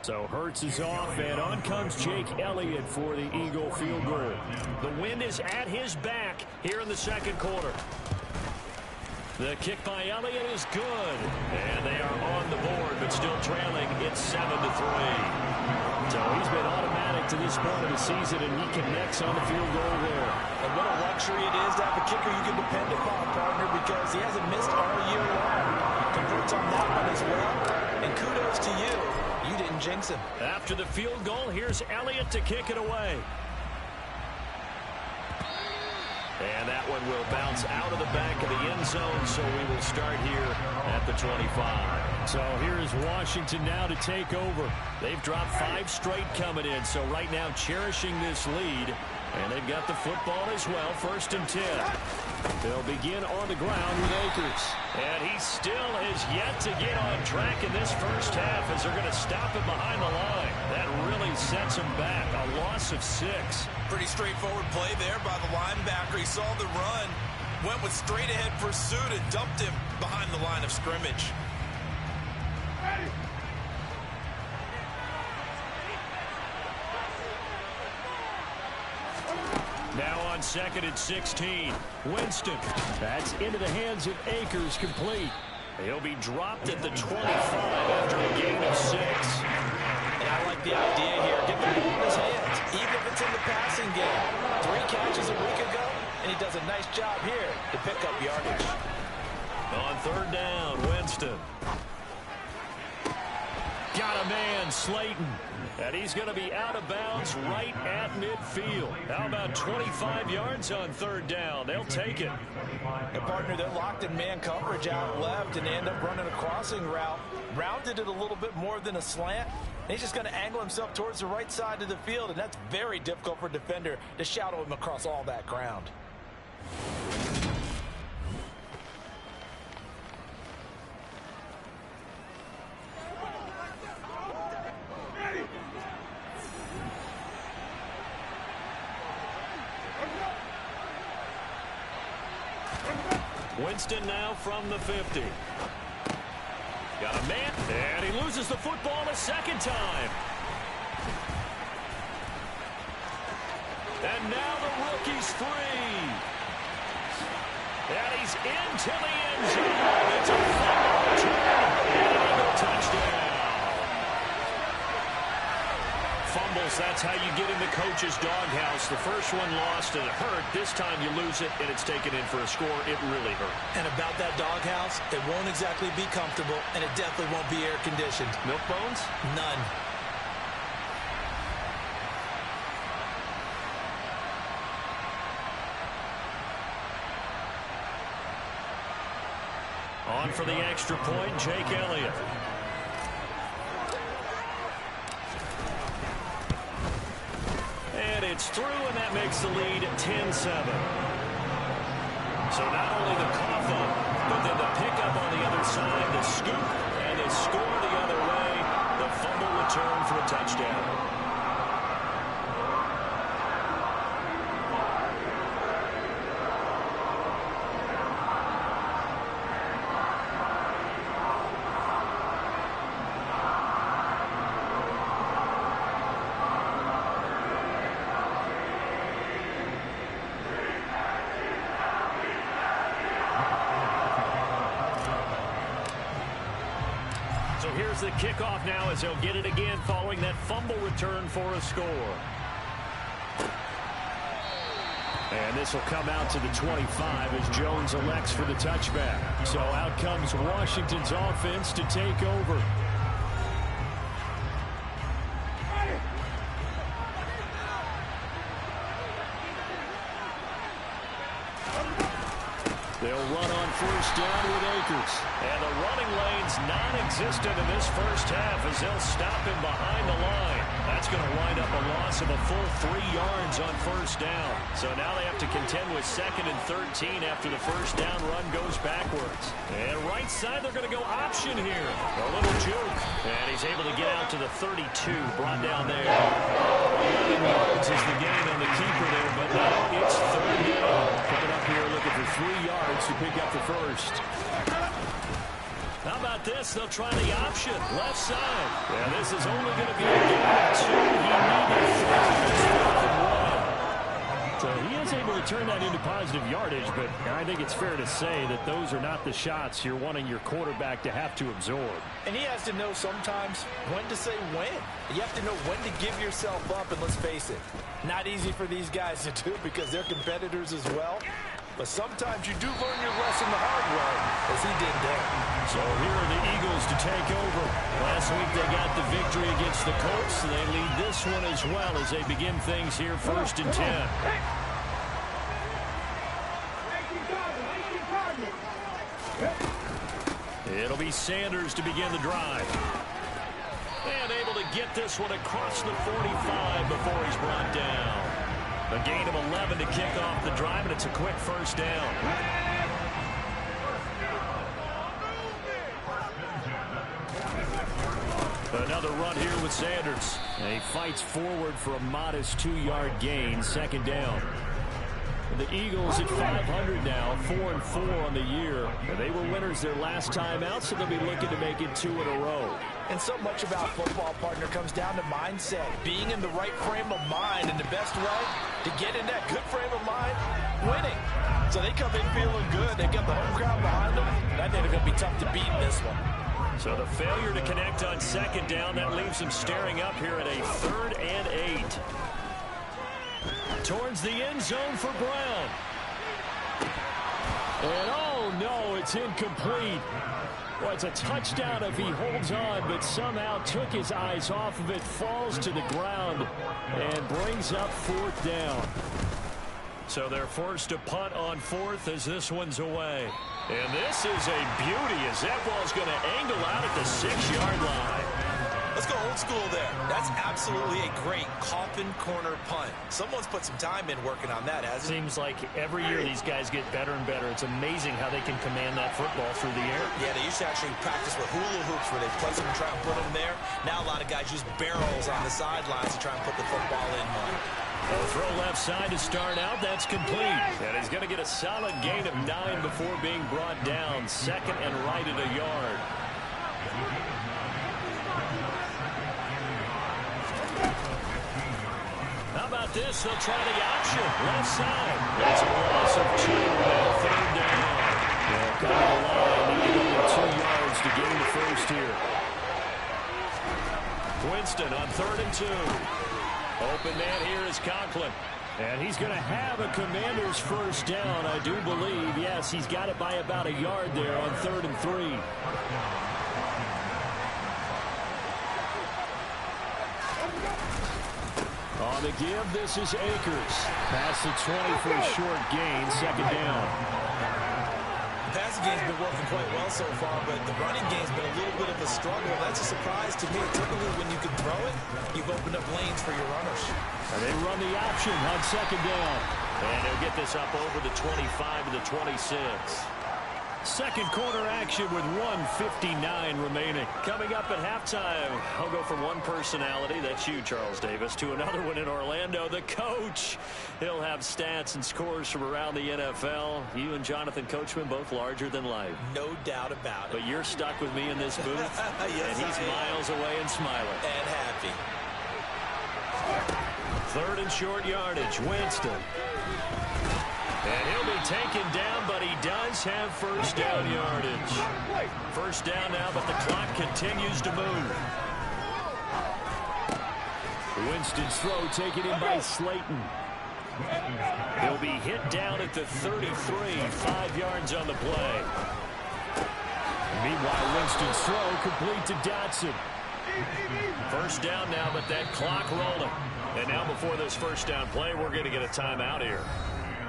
So Hurts is off, and on comes Jake Elliott for the Eagle field goal. The wind is at his back here in the second quarter. The kick by Elliott is good. And they are on the board, but still trailing. It's 7-3. So he's been automatic to this point of the season, and he connects on the field goal there. And what a luxury it is to have a kicker you can depend upon, partner, because he hasn't missed all year long. Converts on that one as well. And kudos to you. You didn't jinx him. After the field goal, here's Elliott to kick it away. And that one will bounce out of the back of the end zone, so we will start here at the 25. So here's Washington now to take over. They've dropped 5 straight coming in, so right now cherishing this lead. And they've got the football as well, 1st and 10. They'll begin on the ground with Akers. And he still has yet to get on track in this first half as they're going to stop him behind the line. That really sets him back. A loss of 6. Pretty straightforward play there by the linebacker. He saw the run, went with straight-ahead pursuit, and dumped him behind the line of scrimmage. Now on 2nd and 16. Winston. That's into the hands of Akers, complete. He'll be dropped at the 25 after a gain of 6. And I like the idea here. Get the ball in his hands, even if it's in the passing game. 3 catches a week ago, and he does a nice job here to pick up yardage. On 3rd down, Winston. Got a man, Slayton. And he's going to be out of bounds right at midfield. How about 25 yards on 3rd down? They'll take it. And partner, they're locked in man coverage out left, and they end up running a crossing route. Rounded it a little bit more than a slant. And he's just going to angle himself towards the right side of the field, and that's very difficult for a defender to shadow him across all that ground. Winston now from the 50. Got a man, and he loses the football a 2nd time. And now the rookie's free. And he's into the end zone. It's a fumble return and an Eagle touchdown. Fumbles, that's how you get in the coach's doghouse. The first one lost and it hurt. This time you lose it and it's taken in for a score. It really hurt. And about that doghouse, it won't exactly be comfortable, and it definitely won't be air conditioned. Milk bones? None. On for the extra point, Jake Elliott. And it's through, and that makes the lead 10-7. So not only the cough up, but then the pickup on the other side, the scoop, and the score the other way. The fumble return for a touchdown. So here's the kickoff now as he'll get it again following that fumble return for a score. And this will come out to the 25 as Jones elects for the touchback. So out comes Washington's offense to take over. They'll run on 1st down with Akers. And the running lane's non-existent in this first half as they'll stop him behind the line. That's going to wind up a loss of a full 3 yards on 1st down. So now they have to contend with 2nd and 13 after the 1st down run goes backwards. And right side, they're going to go option here. A little juke. And he's able to get out to the 32, brought down there. 11 yards is the gain on the keeper there, but now it's 3rd down. Coming up here looking for 3 yards to pick up the first. How about this? They'll try the option. Left side. Yeah, this is only going to be a game of 2. He needed 3. So he is able to turn that into positive yardage, but I think it's fair to say that those are not the shots you're wanting your quarterback to have to absorb. And he has to know sometimes when to say when. You have to know when to give yourself up, and let's face it, not easy for these guys to do because they're competitors as well. But sometimes you do learn your lesson the hard way, as he did there. So here are the Eagles to take over. Last week they got the victory against the Colts. They lead this one as well as they begin things here 1st and 10. It'll be Sanders to begin the drive. And able to get this one across the 45 before he's brought down. A gain of 11 to kick off the drive, and it's a quick first down. Another run here with Sanders. And he fights forward for a modest 2-yard gain, 2nd down. The Eagles at 500 now, 4-4 on the year. They were winners their last time out, so they'll be looking to make it 2 in a row. And so much about football, partner, comes down to mindset. Being in the right frame of mind, and the best way to get in that good frame of mind, winning. So they come in feeling good. They've got the home crowd behind them. And I think they're going to be tough to beat in this one. So the failure to connect on 2nd down, that leaves him staring up here at a 3rd and 8. Towards the end zone for Brown. And oh no, it's incomplete. Well, it's a touchdown if he holds on, but somehow took his eyes off of it, falls to the ground, and brings up 4th down. So they're forced to punt on 4th as this one's away. And this is a beauty as that ball's going to angle out at the 6-yard line. Let's go old school there. That's absolutely a great coffin corner punt. Someone's put some time in working on that, hasn't it? Seems like every year these guys get better and better. It's amazing how they can command that football through the air. Yeah, they used to actually practice with hula hoops where they place them and try and put them there. Now a lot of guys use barrels on the sidelines to try and put the football in. A throw left side to start out. That's complete. And he's going to get a solid gain of 9 before being brought down. 2nd and right at a yard. How about this? They'll try the option. Left side. That's a loss of 2 and 3rd down. Well, cut the line. They get only 2 yards to gain the first here. Winston on 3rd and 2. Open man here is Conklin. And he's going to have a Commander's first down, I do believe. Yes, he's got it by about a yard there on 3rd and 3. On the give, this is Akers. Past the 20 for a short gain, 2nd down. The passing game's been working quite well so far, but the running game's been a little bit of a struggle. That's a surprise to me. Typically, when you can throw it, you've opened up lanes for your runners. And they run the option on 2nd down. And they'll get this up over the 25 to the 26. Second quarter action with 1:59 remaining. Coming up at halftime, I'll go from one personality, that's you, Charles Davis, to another one in Orlando, the coach. He'll have stats and scores from around the NFL. You and Jonathan Coachman both larger than life. No doubt about it. But you're stuck with me in this booth, yes, and he's miles away and smiling. And happy. 3rd and short yardage, Winston. And he'll be taken down, but he does have first down yardage. First down now, but the clock continues to move. Winston's throw taken in by Slayton. He'll be hit down at the 33, 5 yards on the play. Meanwhile, Winston's throw complete to Dotson. First down now, but that clock rolling. And now before this first down play, we're going to get a timeout here,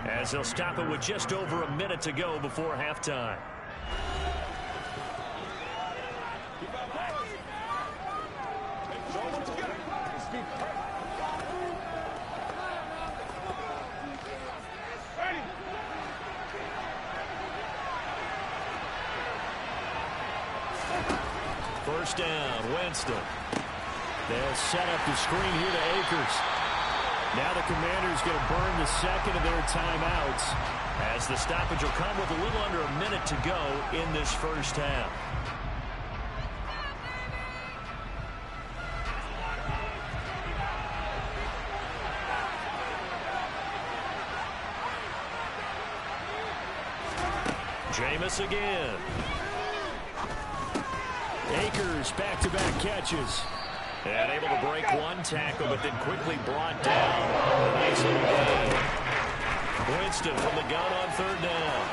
as they'll stop it with just over a minute to go before halftime. First down, Winston. They'll set up the screen here to Akers. Now the Commanders going to burn the second of their timeouts, as the stoppage will come with a little under a minute to go in this first half. Jameis again. Akers back-to-back catches. And able to break one tackle, but then quickly brought down. A nice little gain. Winston from the gun on third down.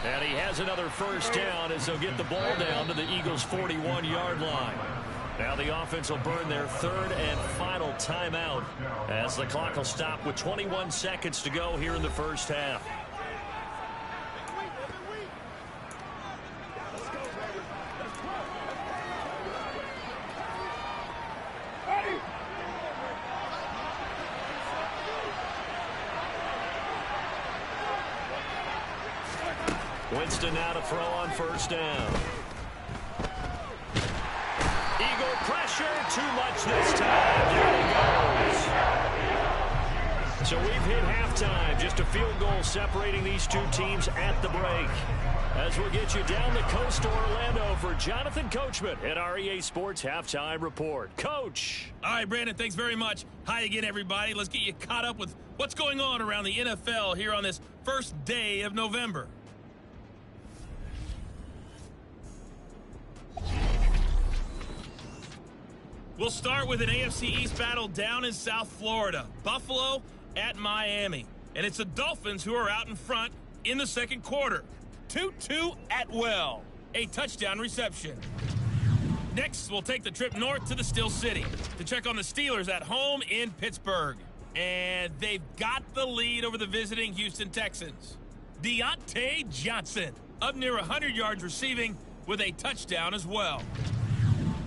And he has another first down as they'll get the ball down to the Eagles' 41-yard line. Now the offense will burn their third and final timeout as the clock will stop with 21 seconds to go here in the first half. Winston now to throw on first down. Eagle pressure, too much this time. There he goes. So we've hit halftime. Just a field goal separating these two teams at the break. As we'll get you down the coast to Orlando for Jonathan Coachman at our EA Sports Halftime Report. Coach. All right, Brandon, thanks very much. Hi again, everybody. Let's get you caught up with what's going on around the NFL here on this first day of November. We'll start with an AFC East battle down in South Florida. Buffalo at Miami. And it's the Dolphins who are out in front in the second quarter. 2-2 Atwell. A touchdown reception. Next, we'll take the trip north to the Steel City to check on the Steelers at home in Pittsburgh. And they've got the lead over the visiting Houston Texans. Deontay Johnson up near 100 yards receiving with a touchdown as well.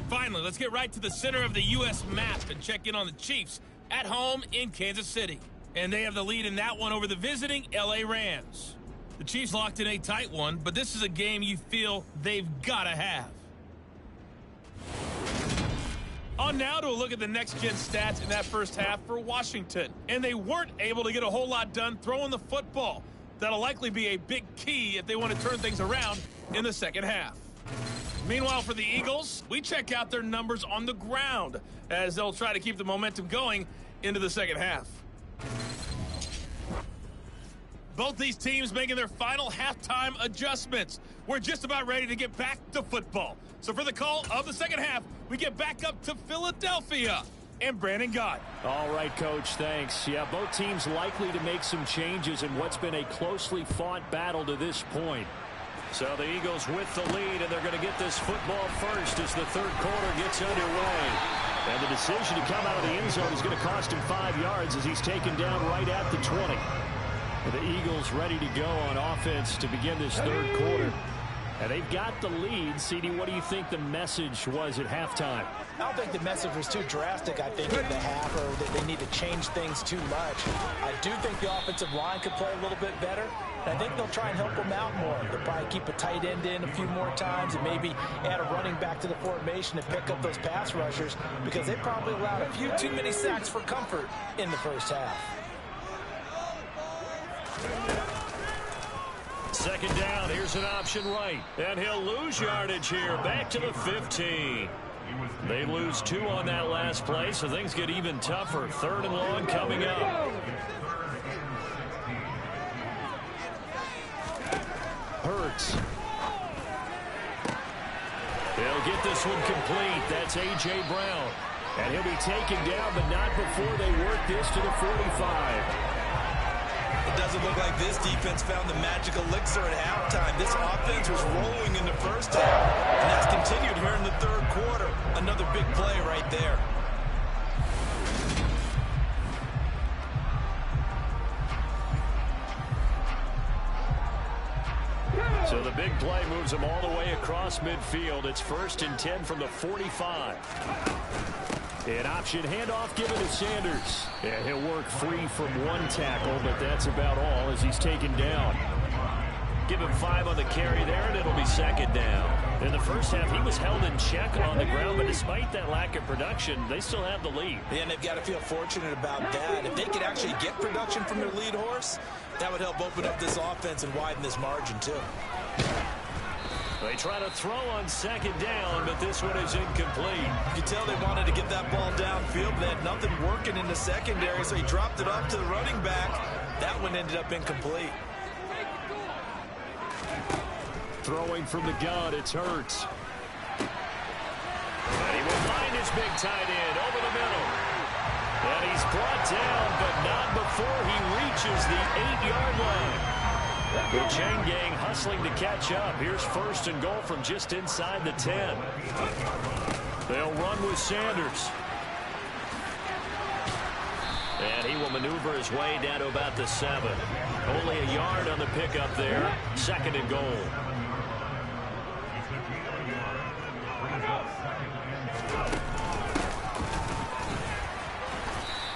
Finally, let's get right to the center of the U.S. map and check in on the Chiefs at home in Kansas City. And they have the lead in that one over the visiting L.A. Rams. The Chiefs locked in a tight one, but this is a game you feel they've got to have. On now to a look at the next-gen stats in that first half for Washington. And they weren't able to get a whole lot done throwing the football. That'll likely be a big key if they want to turn things around in the second half. Meanwhile, for the Eagles, we check out their numbers on the ground as they'll try to keep the momentum going into the second half. Both these teams making their final halftime adjustments. We're just about ready to get back to football. So for the call of the second half, we get back up to Philadelphia and Brandon Gott. All right, Coach, thanks. Yeah, both teams likely to make some changes in what's been a closely fought battle to this point. So the Eagles with the lead, and they're going to get this football first as the third quarter gets underway. And the decision to come out of the end zone is going to cost him 5 yards as he's taken down right at the 20. The Eagles ready to go on offense to begin this third quarter. And they've got the lead. CD, what do you think the message was at halftime? I don't think the message was too drastic, I think, in the half, or that they need to change things too much. I do think the offensive line could play a little bit better. And I think they'll try and help them out more. They'll probably keep a tight end in a few more times and maybe add a running back to the formation to pick up those pass rushers because they probably allowed a few too many sacks for comfort in the first half. Second down, here's an option right. And he'll lose yardage here, back to the 15. They lose 2 on that last play, so things get even tougher. Third and long coming up. Hurts. They'll get this one complete. That's A.J. Brown. And he'll be taken down, but not before they work this to the 45. It doesn't look like this defense found the magic elixir at halftime. This offense was rolling in the first half, and that's continued here in the third quarter. Another big play right there. So the big play moves them all the way across midfield. It's 1st and 10 from the 45. An option handoff given to Sanders. And he'll work free from one tackle, but that's about all as he's taken down. Give him 5 on the carry there, and it'll be second down. In the first half, he was held in check on the ground, but despite that lack of production, they still have the lead. Yeah, and they've got to feel fortunate about that. If they could actually get production from their lead horse, that would help open up this offense and widen this margin, too. They try to throw on second down, but this one is incomplete. You can tell they wanted to get that ball downfield, but they had nothing working in the secondary, so he dropped it off to the running back. That one ended up incomplete. Throwing from the gun, it's Hurts. And he will find his big tight end over the middle. And he's brought down, but not before he reaches the 8-yard line. The chain gang hustling to catch up. Here's first and goal from just inside the 10. They'll run with Sanders. And he will maneuver his way down to about the 7. Only a yard on the pickup there. Second and goal.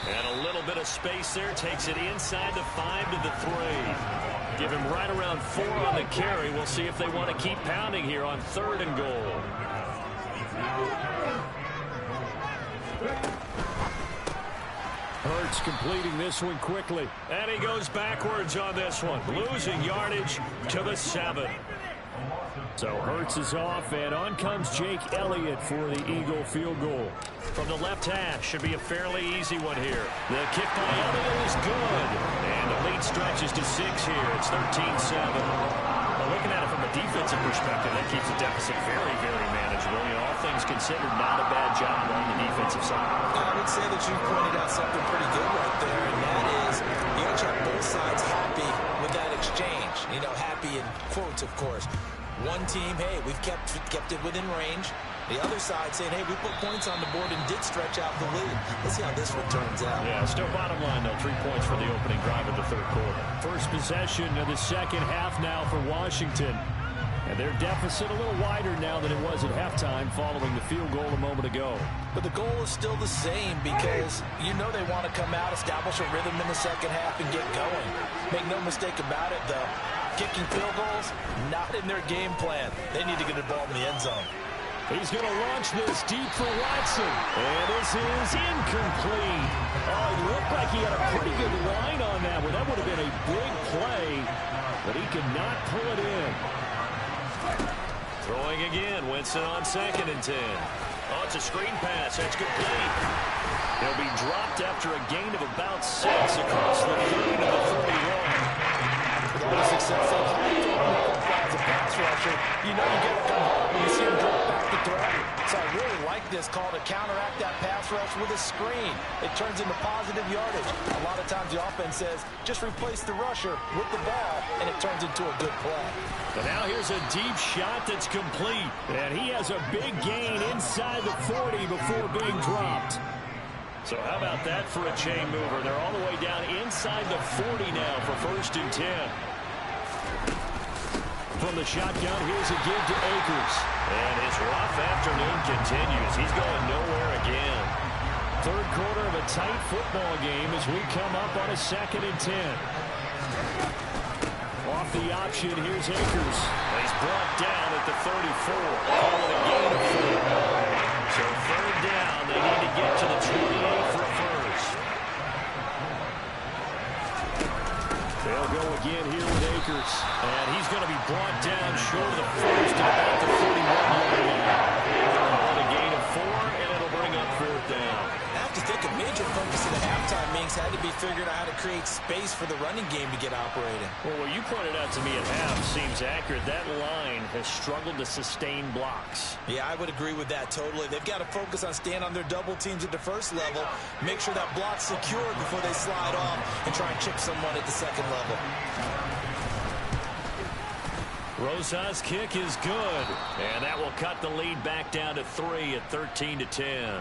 And a little bit of space there. Takes it inside the 5 to the 3. Give him right around 4 on the carry. We'll see if they want to keep pounding here on third and goal. Hurts completing this one quickly. And he goes backwards on this one. Losing yardage to the 7. So Hurts is off, and on comes Jake Elliott for the Eagle field goal. From the left hash, should be a fairly easy one here. The kick by Elliott is good. And the lead stretches to 6 here. It's 13-7. Well, looking at it from a defensive perspective, that keeps the deficit very, very manageable. You know, all things considered, not a bad job on the defensive side. I would say that you pointed out something pretty good right there, and that is you got to try both sides happy with that exchange. You know, happy in quotes, of course. One team, hey, we've kept it within range. The other side saying, hey, we put points on the board and did stretch out the lead. Let's see how this one turns out. Yeah, still bottom line, though. 3 points for the opening drive of the third quarter. First possession of the second half now for Washington. And their deficit a little wider now than it was at halftime following the field goal a moment ago. But the goal is still the same because you know they want to come out, establish a rhythm in the second half, and get going. Make no mistake about it, though. Kicking field goals, not in their game plan. They need to get the ball in the end zone. He's going to launch this deep for Watson. And this is incomplete. Oh, it looked like he had a pretty good line on that one. That would have been a big play, but he could not pull it in. Throwing again, Winston on second and 10. Oh, it's a screen pass. That's complete. He'll be dropped after a gain of about 6 across the 30 to the 31. With all the success they've had as a pass rusher, you know you get to come home when you see him drop back to throw. So I really like this call to counteract that pass rush with a screen. It turns into positive yardage. A lot of times the offense says, just replace the rusher with the ball, and it turns into a good play. But now here's a deep shot that's complete. And he has a big gain inside the 40 before being dropped. So how about that for a chain mover? They're all the way down inside the 40 now for first and 10. From the shotgun, here's a give to Akers. And his rough afternoon continues. He's going nowhere again. Third quarter of a tight football game as we come up on a second and 10. Off the option, here's Akers. He's brought down at the 34. Call it a gain of 4. So third down, they need to get to the 28 for a first. They'll go again here with Akers. And he's going to be brought down short of the first at about the 41-yard line. On a gain of 4, and it'll bring up fourth down. I have to think a major focus of the halftime meetings had to be figuring out how to create space for the running game to get operating. Well, what you pointed out to me at half seems accurate. That line has struggled to sustain blocks. Yeah, I would agree with that totally. They've got to focus on staying on their double teams at the first level, make sure that block's secure before they slide off and try and chip someone at the second level. Rosa's kick is good, and that will cut the lead back down to 3 at 13-10.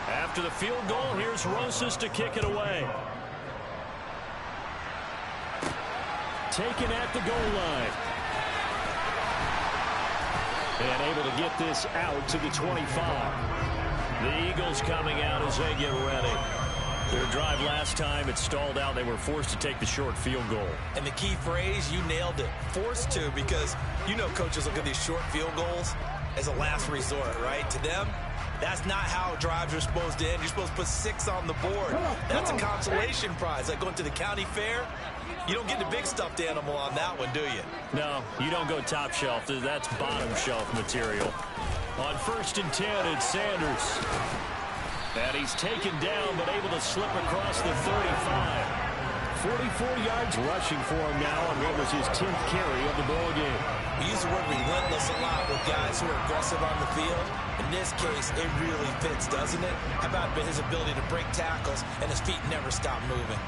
After the field goal, here's Rosas to kick it away. Taken at the goal line. And able to get this out to the 25. The Eagles coming out as they get ready. Their drive last time, it stalled out. They were forced to take the short field goal. And the key phrase, you nailed it. Forced to, because you know coaches look at these short field goals as a last resort, right? To them, that's not how drives are supposed to end. You're supposed to put 6 on the board. That's a consolation prize. Like going to the county fair, you don't get the big stuffed animal on that one, do you? No, you don't go top shelf. That's bottom shelf material. On first and 10, it's Sanders. And he's taken down, but able to slip across the 35. 44 yards rushing for him now on what was his 10th carry of the ball game. We use the word relentless a lot with guys who are aggressive on the field. In this case, it really fits, doesn't it? How about his ability to break tackles and his feet never stop moving?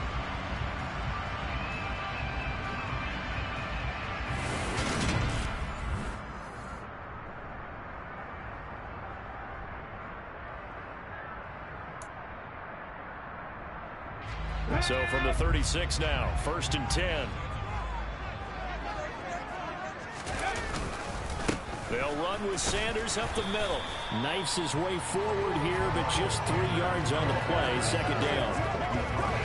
So from the 36 now, 1st and 10. They'll run with Sanders up the middle. Knifes his way forward here, but just 3 yards on the play. 2nd down.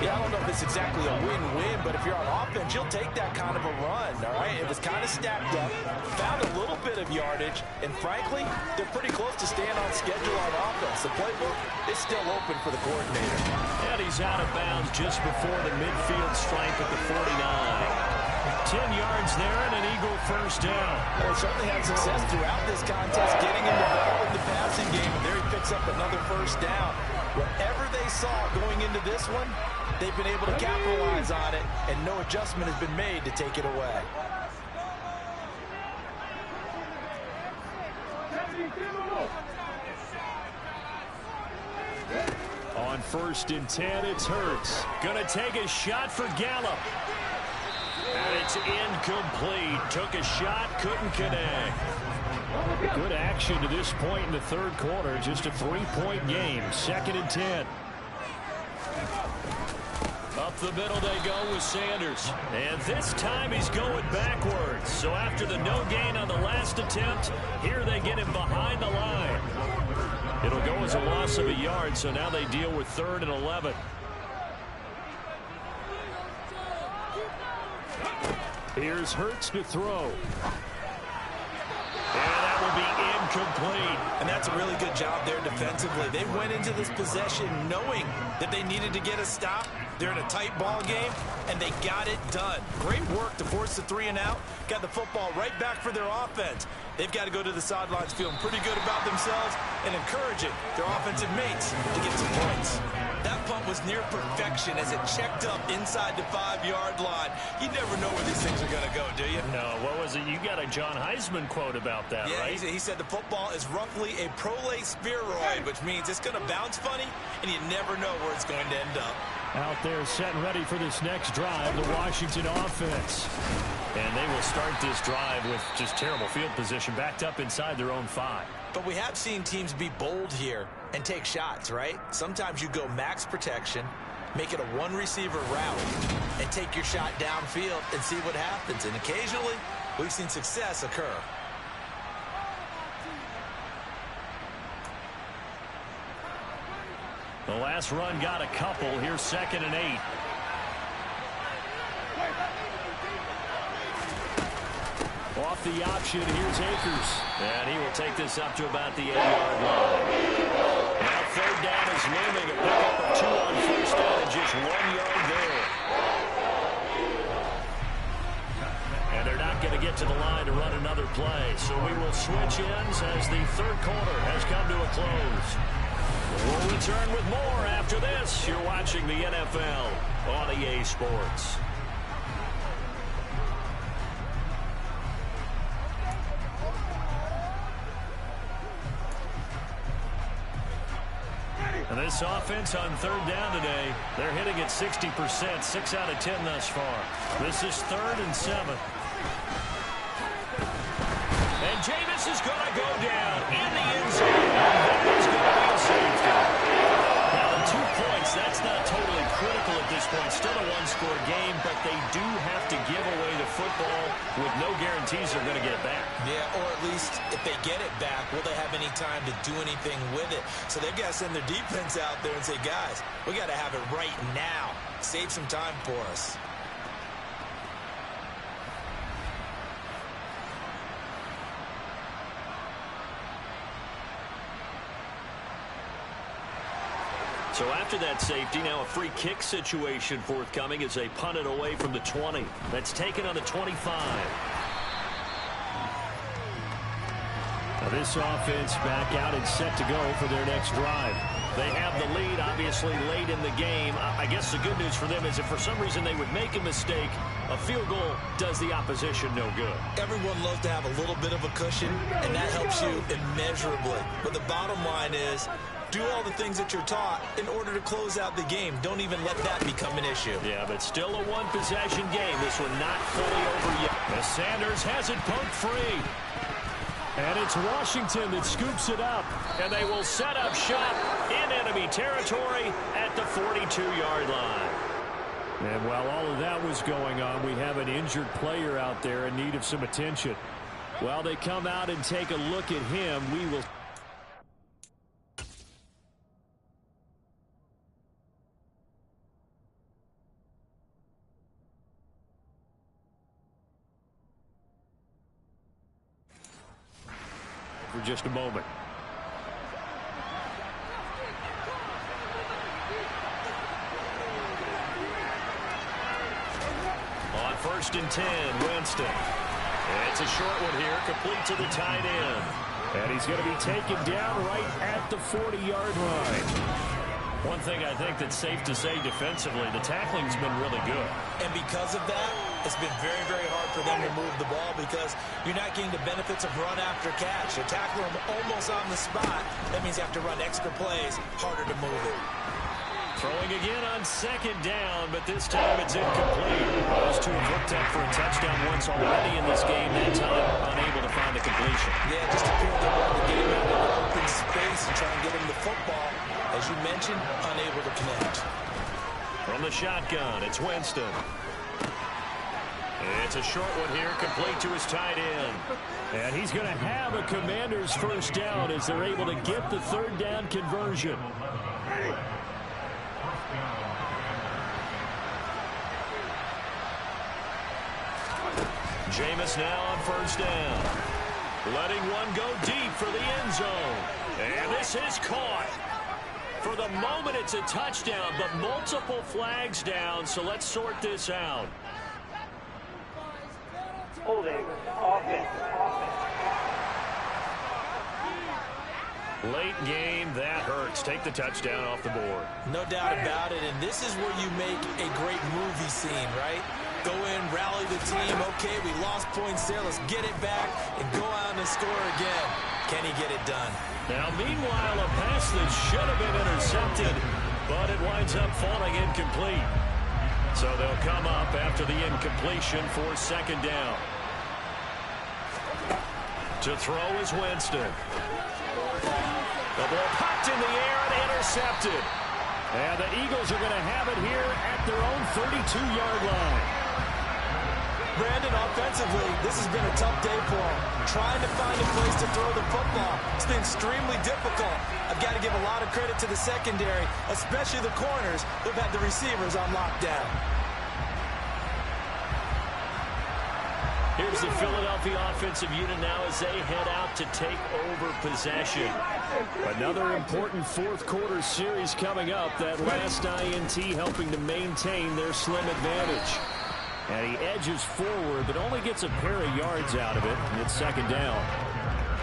Yeah, I don't know if it's exactly a win-win, but if you're on offense, you'll take that kind of a run, all right? It was kind of stacked up, found a little bit of yardage, and frankly, they're pretty close to staying on schedule on offense. The playbook is still open for the coordinator. And he's out of bounds just before the midfield stripe at the 49. 10 yards there and an Eagle 1st down. Well, he certainly had success throughout this contest, getting him the ball in the passing game, and there he picks up another 1st down. Whatever they saw going into this one, they've been able to capitalize on it, and no adjustment has been made to take it away. On 1st and 10, it's Hurts. Gonna take a shot for Gallup. And it's incomplete. Took a shot, couldn't connect. Good action to this point in the 3rd quarter. Just a 3-point game. 2nd and 10. Up the middle they go with Sanders. And this time he's going backwards. So after the no gain on the last attempt, here they get him behind the line. It'll go as a loss of a yard, so now they deal with 3rd and 11. Here's Hurts to throw. And that will be incomplete. And that's a really good job there defensively. They went into this possession knowing that they needed to get a stop. They're in a tight ball game, and they got it done. Great work to force the 3 and out. Got the football right back for their offense. They've got to go to the sidelines feeling pretty good about themselves and encouraging their offensive mates to get some points. That punt was near perfection as it checked up inside the 5-yard line. You never know where these things are going to go, do you? No, what was it? You got a John Heisman quote about that, yeah, right? He said the football is roughly a prolate spheroid, which means it's going to bounce funny, and you never know where it's going to end up. Out there set and ready for this next drive, the Washington offense. And they will start this drive with just terrible field position, backed up inside their own 5. But we have seen teams be bold here and take shots, right? Sometimes you go max protection, make it a one-receiver route, and take your shot downfield and see what happens. And occasionally, we've seen success occur. The last run got a couple. Here's 2nd and 8. Off the option, here's Akers. And he will take this up to about the 8-yard line. Now 3rd down is looming. A pickup of 2 on 1st down and just 1 yard there. And they're not going to get to the line to run another play. So we will switch ends as the 3rd quarter has come to a close. We'll return with more after this. You're watching the NFL on EA Sports. And this offense on 3rd down today, they're hitting at 60%, 6 out of 10 thus far. This is 3rd and 7. And Jameis is going to go down in the end zone. And that is going to be a safety. Now, the 2 points, that's not totally critical at this point. Still a one-score game, but they do have to give away the football with no guarantees they're going to get it back. Yeah, or at least if they get it back, will they have any time to do anything with it? So they've got to send their defense out there and say, guys, we got to have it right now. Save some time for us. So after that safety, now a free kick situation forthcoming as they punt it away from the 20. That's taken on the 25. Now This offense back out and set to go for their next drive. They have the lead, obviously, late in the game. I guess the good news for them is if for some reason they would make a mistake, a field goal does the opposition no good. Everyone loves to have a little bit of a cushion, and that helps you immeasurably. But the bottom line is, do all the things that you're taught in order to close out the game. Don't even let that become an issue. Yeah, but still a one-possession game. This one not fully over yet. As Sanders has it poked free. And it's Washington that scoops it up. And they will set up shop in enemy territory at the 42-yard line. And while all of that was going on, we have an injured player out there in need of some attention. While they come out and take a look at him, we will... for just a moment. On 1st and 10, Winston. It's a short one here, complete to the tight end. And he's going to be taken down right at the 40-yard line. One thing I think that's safe to say defensively, the tackling's been really good. And because of that, it's been very, very hard for them to move the ball because you're not getting the benefits of run after catch. You're tackling them almost on the spot. That means you have to run extra plays, harder to move it. Throwing again on 2nd down, but this time it's incomplete. Those two have hooked up for a touchdown once already in this game. That time, unable to find the completion. Yeah, just appeared they wanted to get him out of open space and try and get him the football. As you mentioned, unable to connect. From the shotgun, it's Winston. It's a short one here, complete to his tight end. And he's going to have a Commander's first down as they're able to get the 3rd down conversion. Jameis now on 1st down. Letting one go deep for the end zone. And this is caught. For the moment, it's a touchdown, but multiple flags down, so let's sort this out. Holding, offense. Late game, that hurts. Take the touchdown off the board. No doubt about it, and this is where you make a great movie scene, right? Go in, rally the team. Okay, we lost points there. Let's get it back and go out and score again. Can he get it done? Now, meanwhile, a pass that should have been intercepted, but it winds up falling incomplete. So they'll come up after the incompletion for 2nd down. To throw is Winston. The ball popped in the air and intercepted. And the Eagles are going to have it here at their own 32-yard line. Brandon, offensively, this has been a tough day for him. Trying to find a place to throw the football. It's been extremely difficult. I've got to give a lot of credit to the secondary, especially the corners who've had the receivers on lockdown. Here's the Philadelphia offensive unit now as they head out to take over possession. Another important 4th quarter series coming up. That last INT helping to maintain their slim advantage. And he edges forward, but only gets a pair of yards out of it, and it's 2nd down.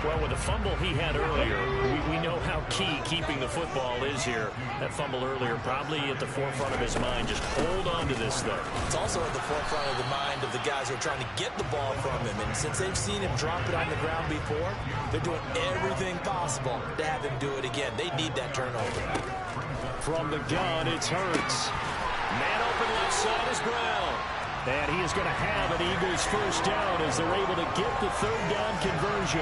Well, with the fumble he had earlier, we know how key keeping the football is here. That fumble earlier probably at the forefront of his mind. Just hold on to this thing. It's also at the forefront of the mind of the guys who are trying to get the ball from him. And since they've seen him drop it on the ground before, they're doing everything possible to have him do it again. They need that turnover. From the gun, it's Hurts. Man open left side is Brown. And he is going to have an Eagles first down as they're able to get the 3rd down conversion.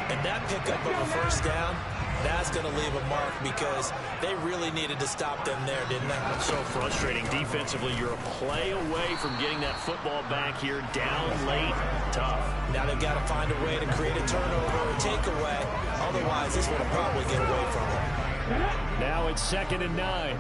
And that pickup of a first down, that's going to leave a mark because they really needed to stop them there, didn't they? So frustrating defensively. You're a play away from getting that football back here down late. Tough. Now they've got to find a way to create a turnover or takeaway. Otherwise, this will probably get away from them. Now it's 2nd and 9.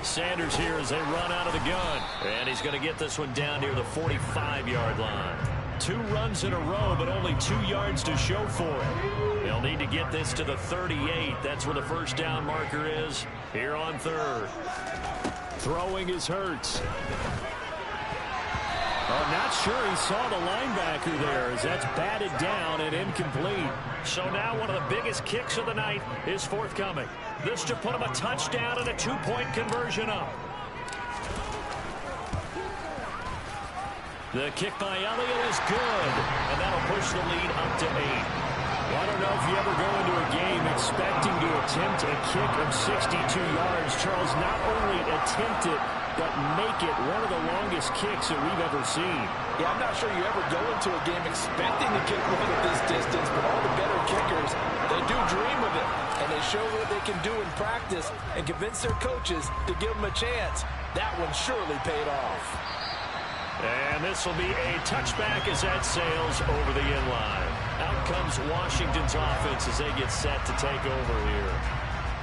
Sanders here as they run out of the gun. And he's going to get this one down near the 45-yard line. 2 runs in a row, but only 2 yards to show for it. They'll need to get this to the 38. That's where the first down marker is here on 3rd. Throwing is Hurts. Oh, not sure he saw the linebacker there as that's batted down and incomplete. So now one of the biggest kicks of the night is forthcoming. This to put him a touchdown and a 2-point conversion up. The kick by Elliott is good, and that'll push the lead up to 8. Well, I don't know if you ever go into a game expecting to attempt a kick of 62 yards. Charles, not only attempt it, but make it one of the longest kicks that we've ever seen. Yeah, I'm not sure you ever go into a game expecting to kick one at this distance, but all the better kickers, they do dream of it, and they show what they can do in practice and convince their coaches to give them a chance. That one surely paid off. And this will be a touchback as that sails over the inline. Out comes Washington's offense as they get set to take over here.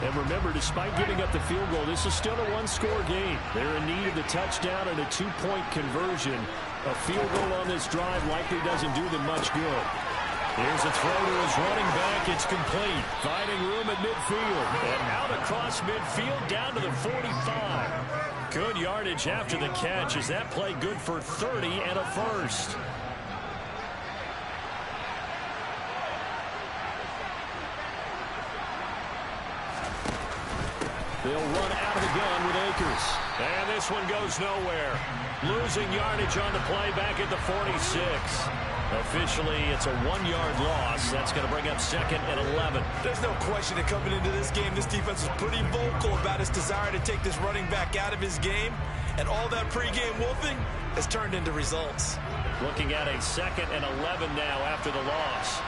And remember, despite giving up the field goal, this is still a one-score game. They're in need of the touchdown and a 2-point conversion. A field goal on this drive likely doesn't do them much good. Here's a throw to his running back. It's complete. Finding room at midfield. And out across midfield down to the 45. Good yardage after the catch. Is that play good for 30 and a first? They'll run out of the gun with Akers. And this one goes nowhere. Losing yardage on the play back at the 46. Officially, it's a 1-yard loss. That's going to bring up 2nd and 11. There's no question that coming into this game, this defense is pretty vocal about its desire to take this running back out of his game. And all that pregame wolfing has turned into results. Looking at a 2nd and 11 now after the loss.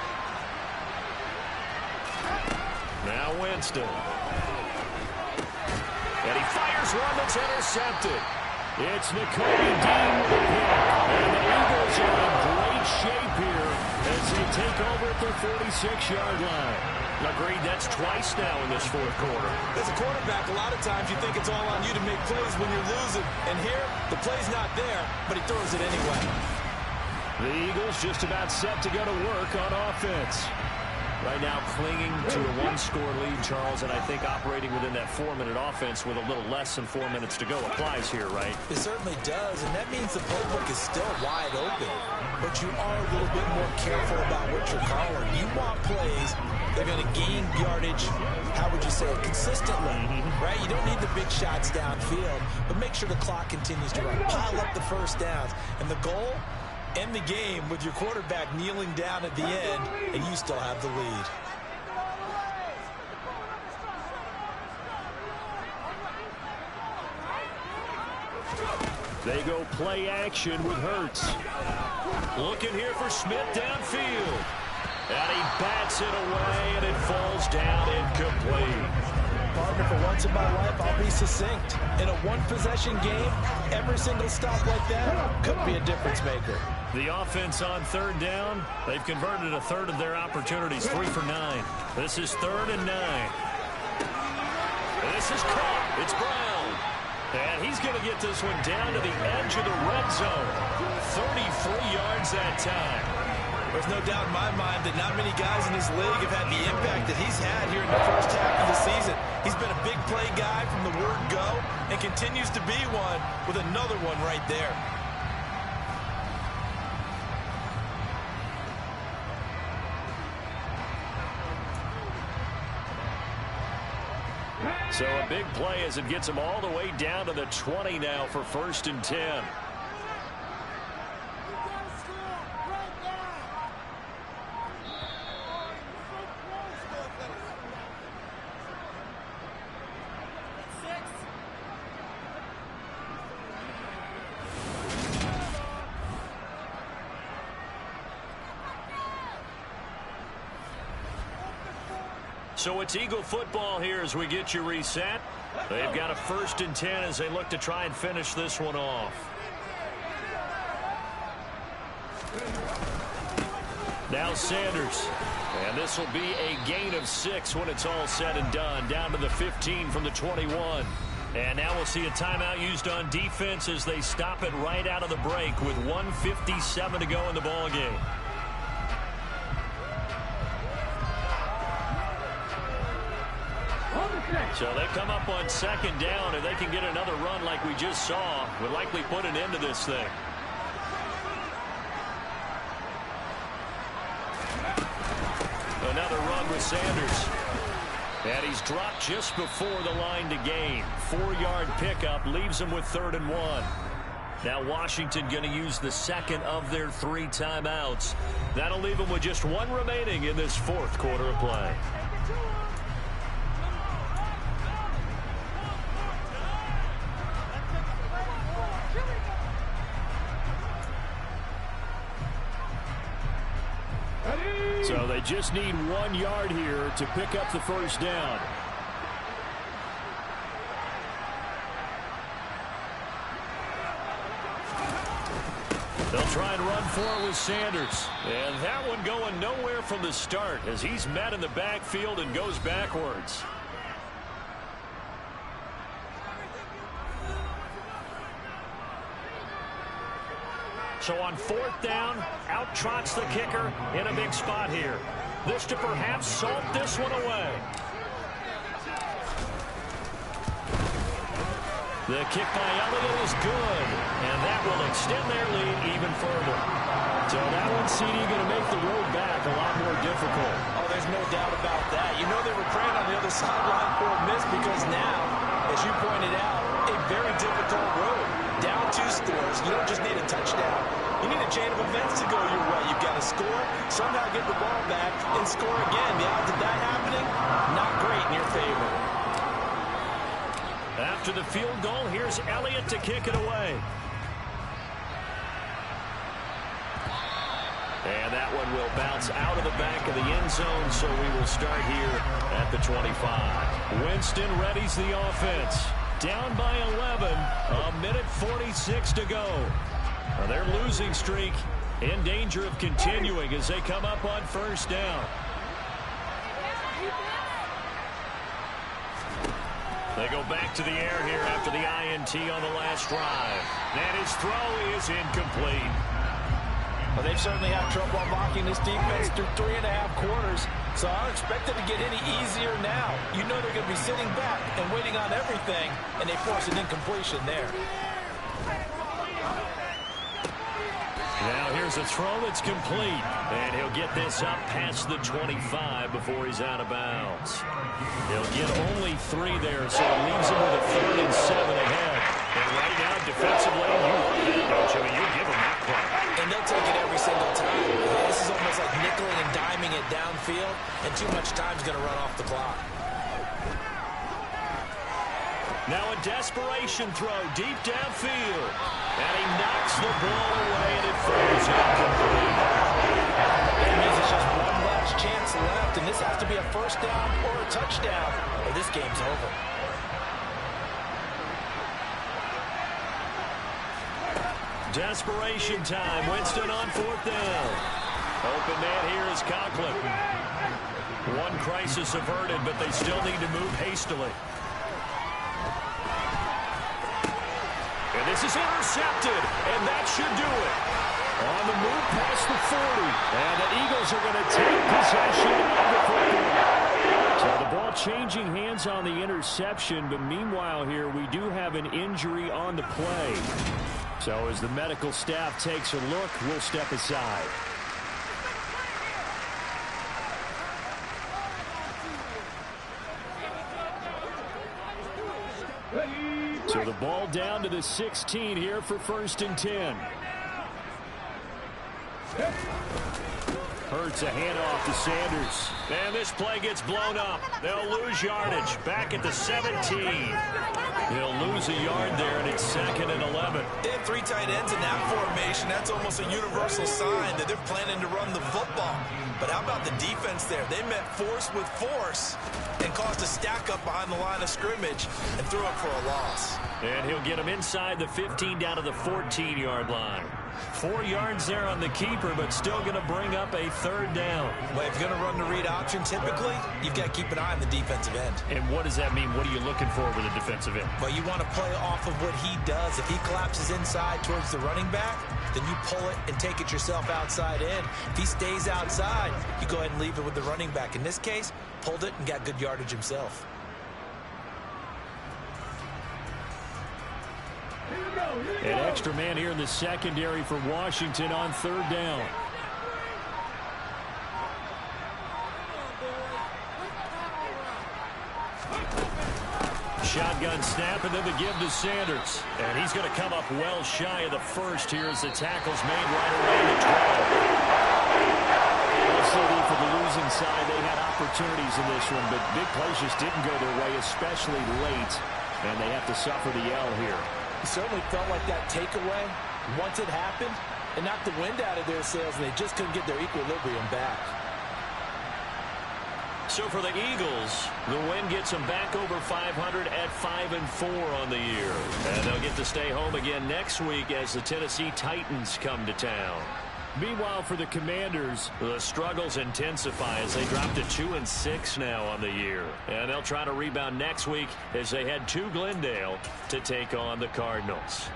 Now Winston. And he fires one that's intercepted. It's Nakobe Dean with the pick. And the Eagles are in great shape here as they take over at their 46-yard line. Agreed, that's twice now in this fourth quarter. As a quarterback, a lot of times you think it's all on you to make plays when you're losing. And here, the play's not there, but he throws it anyway. The Eagles just about set to go to work on offense. Right now clinging to a 1-score lead, Charles, and I think operating within that 4-minute offense with a little less than 4 minutes to go applies here, right? It certainly does, and that means the playbook is still wide open. But you are a little bit more careful about what you're calling. You want plays that are going to gain yardage, how would you say it, consistently, right? You don't need the big shots downfield, but make sure the clock continues to run. Pile up the first downs, and the goal, end the game with your quarterback kneeling down at the end, and you still have the lead. They go play action with Hurts. Looking here for Smith downfield. And he bats it away, and it falls down incomplete. Partner, for once in my life, I'll be succinct. In a one-possession game, every single stop like that could be a difference maker. The offense on 3rd down. They've converted a third of their opportunities, 3 for 9. This is 3rd and 9. This is caught. It's Brown. And he's going to get this one down to the edge of the red zone. 33 yards that time. There's no doubt in my mind that not many guys in this league have had the impact that he's had here in the first half of the season. He's been a big play guy from the word go and continues to be one with another one right there. So a big play as it gets him all the way down to the 20 now for 1st and 10. So it's Eagle football here as we get you reset. They've got a 1st and 10 as they look to try and finish this one off. Now Sanders. And this will be a gain of 6 when it's all said and done. Down to the 15 from the 21. And now we'll see a timeout used on defense as they stop it right out of the break with 1:57 to go in the ballgame. So they come up on 2nd down, and they can get another run like we just saw. Would likely put an end to this thing. Another run with Sanders. And he's dropped just before the line to gain. 4-yard pickup leaves him with 3rd and 1. Now Washington going to use the second of their 3 timeouts. That'll leave them with just 1 remaining in this 4th quarter of play. So they just need 1 yard here to pick up the first down. They'll try and run for it with Sanders. And that one going nowhere from the start as he's met in the backfield and goes backwards. So on 4th down, out trots the kicker in a big spot here. This to perhaps salt this one away. The kick by Elliott is good, and that will extend their lead even further. So that one, CD, going to make the road back a lot more difficult. Oh, there's no doubt about that. You know they were praying on the other sideline for a miss because now, as you pointed out, a very difficult road. Down 2 scores, you don't just need a touchdown. You need a chain of events to go your way. You've got to score, somehow get the ball back, and score again. The odds of that happening, not great in your favor. After the field goal, here's Elliott to kick it away. And that one will bounce out of the back of the end zone, so we will start here at the 25. Winston readies the offense. Down by 11, a minute 46 to go. Now their losing streak in danger of continuing as they come up on 1st down. They go back to the air here after the INT on the last drive. And his throw is incomplete. Well, they've certainly had trouble unlocking this defense through 3.5 quarters, so I don't expect it to get any easier now. You know they're going to be sitting back and waiting on everything, and they force an incompletion there. Now here's a throw that's complete, and he'll get this up past the 25 before he's out of bounds. He'll get only 3 there, so it leaves him with a 3rd and 7 ahead. And right now, defensively, you give him that play. And they'll take it every single time. This is almost like nickeling and diming it downfield, and too much time's going to run off the clock. Now a desperation throw deep downfield. And he knocks the ball away, and it falls incomplete. That means it's just one last chance left, and this has to be a 1st down or a touchdown, or this game's over. Desperation time. Winston on 4th down. Open man here is Conklin. One crisis averted, but they still need to move hastily. And this is intercepted, and that should do it. On the move past the 40, and the Eagles are going to take possession of the football. So the ball changing hands on the interception, but meanwhile here we do have an injury on the play. So as the medical staff takes a look, we'll step aside. So the ball down to the 16 here for 1st and 10. Hurts a handoff to Sanders. And this play gets blown up. They'll lose yardage. Back at the 17. He'll lose a yard there, and it's 2nd and 11. They have 3 tight ends in that formation. That's almost a universal sign that they're planning to run the football. But how about the defense there? They met force with force and caused a stack up behind the line of scrimmage and threw up for a loss. And he'll get him inside the 15 down to the 14-yard line. 4 yards there on the keeper, but still going to bring up a 3rd down. Well, if you're going to run the read option, typically, you've got to keep an eye on the defensive end. And what does that mean? What are you looking for with a defensive end? Well, you want to play off of what he does. If he collapses inside towards the running back, then you pull it and take it yourself outside in. If he stays outside, you go ahead and leave it with the running back. In this case, pulled it and got good yardage himself. An extra man here in the secondary for Washington on 3rd down. shotgun snap, and then the give to Sanders. And he's going to come up well shy of the first here as the tackle's made right away to 12. CD for the losing side, they had opportunities in this one, but big plays just didn't go their way, especially late, and they have to suffer the L here. It certainly felt like that takeaway, once it happened, it knocked the wind out of their sails, and they just couldn't get their equilibrium back. So for the Eagles, the win gets them back over 500 at 5-4 on the year. And they'll get to stay home again next week as the Tennessee Titans come to town. Meanwhile, for the Commanders, the struggles intensify as they drop to 2-6 now on the year. And they'll try to rebound next week as they head to Glendale to take on the Cardinals.